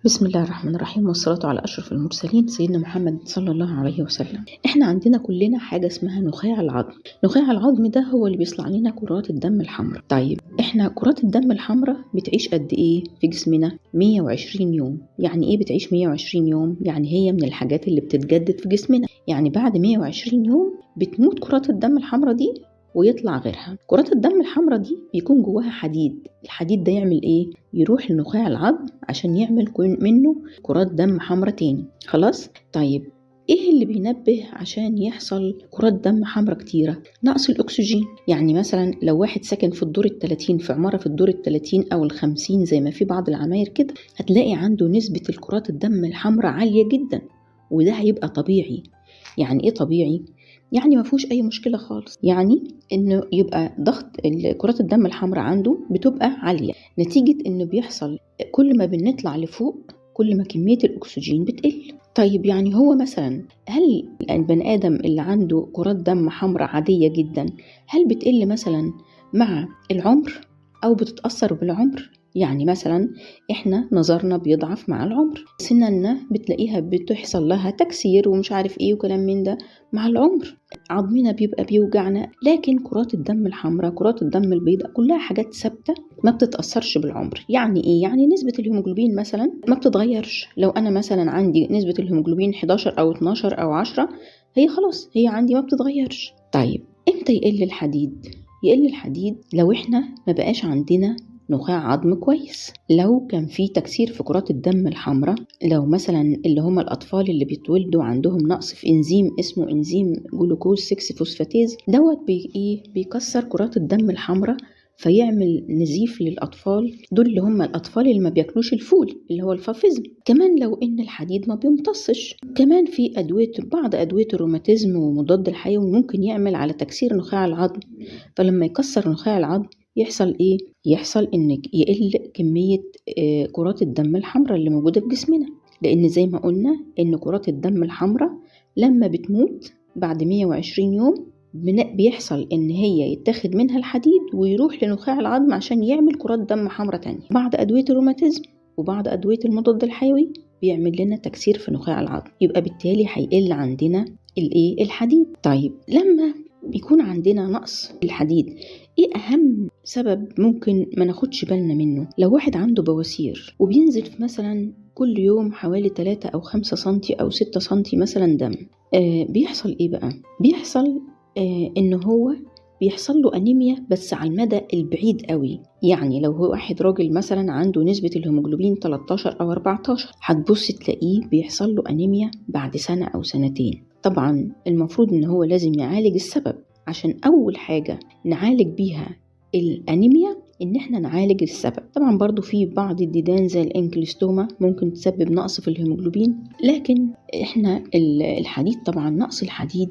بسم الله الرحمن الرحيم، والصلاة على أشرف المرسلين سيدنا محمد صلى الله عليه وسلم. احنا عندنا كلنا حاجة اسمها نخاع العظم. نخاع العظم ده هو اللي بيصنع لنا كرات الدم الحمراء. طيب احنا كرات الدم الحمراء بتعيش قد ايه في جسمنا؟ 120 يوم. يعني ايه بتعيش 120 يوم؟ يعني هي من الحاجات اللي بتتجدد في جسمنا. يعني بعد 120 يوم بتموت كرات الدم الحمراء دي ويطلع غيرها. كرات الدم الحمراء دي بيكون جواها حديد. الحديد ده يعمل ايه؟ يروح لنخاع العظم عشان يعمل منه كرات دم حمراء تاني. خلاص؟ طيب ايه اللي بينبه عشان يحصل كرات دم حمراء كتيرة؟ نقص الاكسجين. يعني مثلا لو واحد ساكن في الدور ال30 في عمارة في الدور ال30 او ال50 زي ما في بعض العماير كده، هتلاقي عنده نسبة الكرات الدم الحمراء عالية جدا، وده هيبقى طبيعي. يعني ايه طبيعي؟ يعني ما فيهوش اي مشكله خالص. يعني انه يبقى ضغط كرات الدم الحمراء عنده بتبقى عاليه نتيجه انه بيحصل كل ما بنطلع لفوق كل ما كميه الاكسجين بتقل. طيب يعني هو مثلا هل البني ادم اللي عنده كرات دم حمراء عاديه جدا هل بتقل مثلا مع العمر او بتتاثر بالعمر؟ يعني مثلا احنا نظرنا بيضعف مع العمر، سننا بتلاقيها بتحصل لها تكسير ومش عارف ايه وكلام من ده مع العمر، عظمنا بيبقى بيوجعنا. لكن كرات الدم الحمراء كرات الدم البيضاء كلها حاجات ثابته ما بتتاثرش بالعمر. يعني ايه؟ يعني نسبه الهيموجلوبين مثلا ما بتتغيرش. لو انا مثلا عندي نسبه الهيموجلوبين 11 او 12 او 10 هي خلاص هي عندي ما بتتغيرش. طيب امتى يقل الحديد؟ يقل الحديد لو احنا ما بقاش عندنا نخاع عظم كويس، لو كان في تكسير في كرات الدم الحمراء، لو مثلا اللي هم الأطفال اللي بيتولدوا عندهم نقص في إنزيم اسمه إنزيم جلوكوز 6 فوسفاتيز دوت بيكسر كرات الدم الحمراء فيعمل نزيف للأطفال دول اللي هم الأطفال اللي ما بياكلوش الفول اللي هو الفافيزم. كمان لو إن الحديد ما بيمتصش، كمان في بعض أدوية الروماتيزم ومضاد الحيوي ممكن يعمل على تكسير نخاع العظم. فلما يكسر نخاع العظم يحصل ايه؟ يحصل ان يقل كمية كرات الدم الحمراء اللي موجودة في جسمنا، لان زي ما قلنا ان كرات الدم الحمراء لما بتموت بعد 120 يوم بيحصل ان هي يتاخد منها الحديد ويروح لنخاع العظم عشان يعمل كرات دم حمراء تانية. بعض ادوية الروماتيزم وبعض ادوية المضاد الحيوي بيعمل لنا تكسير في نخاع العظم، يبقى بالتالي هيقل عندنا الحديد. طيب لما بيكون عندنا نقص الحديد ايه اهم سبب ممكن ما ناخدش بالنا منه؟ لو واحد عنده بواسير وبينزل مثلا كل يوم حوالي 3 أو 5 سنتي أو 6 سنتي مثلا دم، بيحصل ايه بقى؟ بيحصل انه هو بيحصل له أنيميا بس على المدى البعيد قوي. يعني لو هو واحد راجل مثلا عنده نسبة الهيموجلوبين 13 أو 14 هتبص تلاقيه بيحصل له أنيميا بعد سنة أو سنتين. طبعا المفروض ان هو لازم يعالج السبب، عشان أول حاجة نعالج بيها الأنيميا إن إحنا نعالج السبب. طبعا برضو في بعض الديدان زي الانكليستوما ممكن تسبب نقص في الهيموجلوبين، لكن إحنا الحديد طبعا نقص الحديد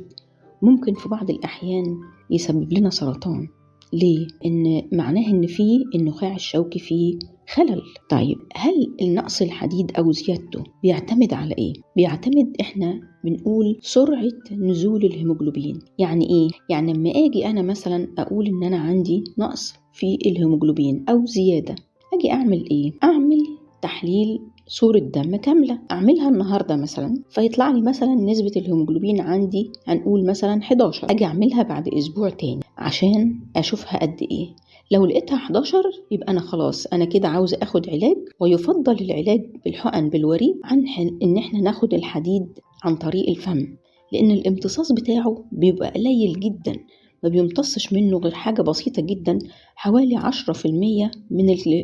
ممكن في بعض الأحيان يسبب لنا سرطان. ليه؟ إن معناه إن فيه النخاع الشوكي فيه خلل. طيب هل النقص الحديد أو زيادته بيعتمد على إيه؟ بيعتمد إحنا بنقول سرعة نزول الهيموجلوبين. يعني إيه؟ يعني لما أجي أنا مثلا أقول إن أنا عندي نقص في الهيموجلوبين أو زيادة، أجي أعمل إيه؟ أعمل تحليل صورة دم كاملة، أعملها النهاردة مثلا فيطلع لي مثلا نسبة الهيموجلوبين عندي هنقول مثلا 11، أجي أعملها بعد أسبوع تاني عشان أشوفها قد إيه. لو لقيتها 11 يبقى أنا خلاص أنا كده عاوزة أخد علاج، ويفضل العلاج بالحقن بالوريد عن إن إحنا ناخد الحديد عن طريق الفم، لأن الامتصاص بتاعه بيبقى قليل جدا، ما بيمتصش منه غير حاجة بسيطة جدا، حوالي 10%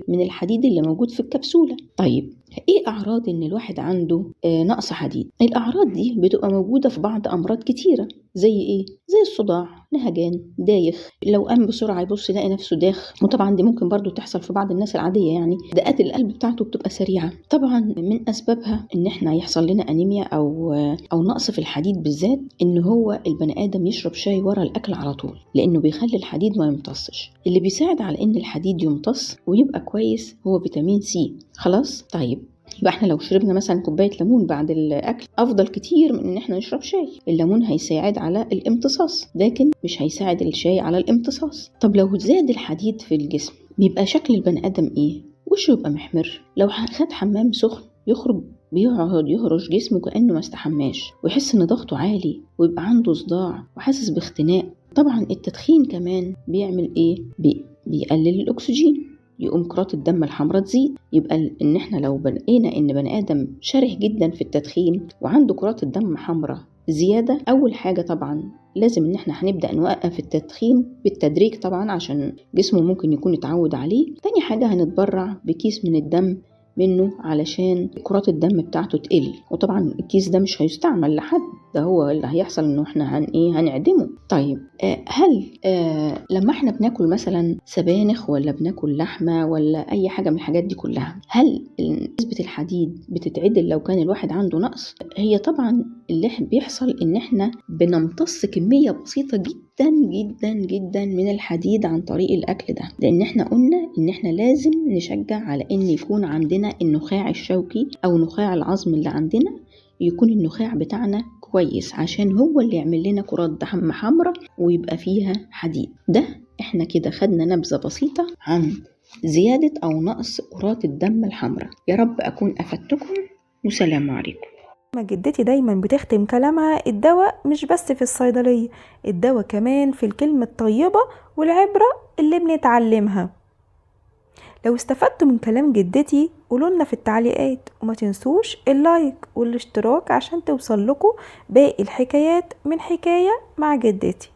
من الحديد اللي موجود في الكبسولة. طيب ايه اعراض ان الواحد عنده نقص حديد؟ الاعراض دي بتبقى موجودة في بعض امراض كتيرة زي ايه؟ زي الصداع، نهجان، دايخ، لو قام بسرعة يبص يلاقي نفسه داخ. وطبعا دي ممكن برضو تحصل في بعض الناس العادية، يعني دقات القلب بتاعته بتبقى سريعة. طبعا من اسبابها ان احنا يحصل لنا انيميا او نقص في الحديد بالذات ان هو البني ادم يشرب شاي ورا الاكل على طول، لانه بيخلي الحديد ما يمتصش. اللي بيساعد على ان الحديد يمتص ويبقى كويس هو فيتامين سي. خلاص؟ طيب يبقى احنا لو شربنا مثلا كوباية ليمون بعد الأكل أفضل كتير من إن احنا نشرب شاي. الليمون هيساعد على الامتصاص لكن مش هيساعد الشاي على الامتصاص. طب لو زاد الحديد في الجسم بيبقى شكل البني آدم إيه؟ وشه يبقى محمر، لو خد حمام سخن بيقعد يهرش جسمه كأنه ما استحماش، ويحس ان ضغطه عالي، ويبقى عنده صداع وحاسس باختناق. طبعا التدخين كمان بيعمل ايه؟ بيقلل الاكسجين، يقوم كرات الدم الحمراء تزيد. يبقى ان احنا لو لقينا ان بني ادم شره جدا في التدخين وعنده كرات الدم حمراء زيادة، أول حاجة طبعا لازم إن احنا هنبدأ نوقف التدخين بالتدريج طبعا عشان جسمه ممكن يكون اتعود عليه. تاني حاجة هنتبرع بكيس من الدم منه علشان كرات الدم بتاعته تقل، وطبعا الكيس ده مش هيستعمل لحد، ده هو اللي هيحصل انه احنا هنعدمه. طيب هل لما احنا بناكل مثلا سبانخ ولا بناكل لحمة ولا اي حاجة من الحاجات دي كلها، هل نسبة الحديد بتتعدل لو كان الواحد عنده نقص؟ هي طبعا اللي بيحصل ان احنا بنمتص كمية بسيطة جدا جدا جدا من الحديد عن طريق الاكل ده، لان احنا قلنا ان احنا لازم نشجع على ان يكون عندنا النخاع الشوكي او نخاع العظم اللي عندنا، يكون النخاع بتاعنا كويس عشان هو اللي يعمل لنا كرات دم حمراء ويبقى فيها حديد. ده احنا كده خدنا نبذة بسيطة عن زيادة او نقص كرات الدم الحمراء. يا رب اكون افدتكم، والسلام عليكم. جدتي دايما بتختم كلامها: الدواء مش بس في الصيدلية، الدواء كمان في الكلمة الطيبة والعبرة اللي بنتعلمها. لو استفدتوا من كلام جدتي قولولنا في التعليقات، وما تنسوش اللايك والاشتراك عشان توصل لكم باقي الحكايات من حكاية مع جدتي.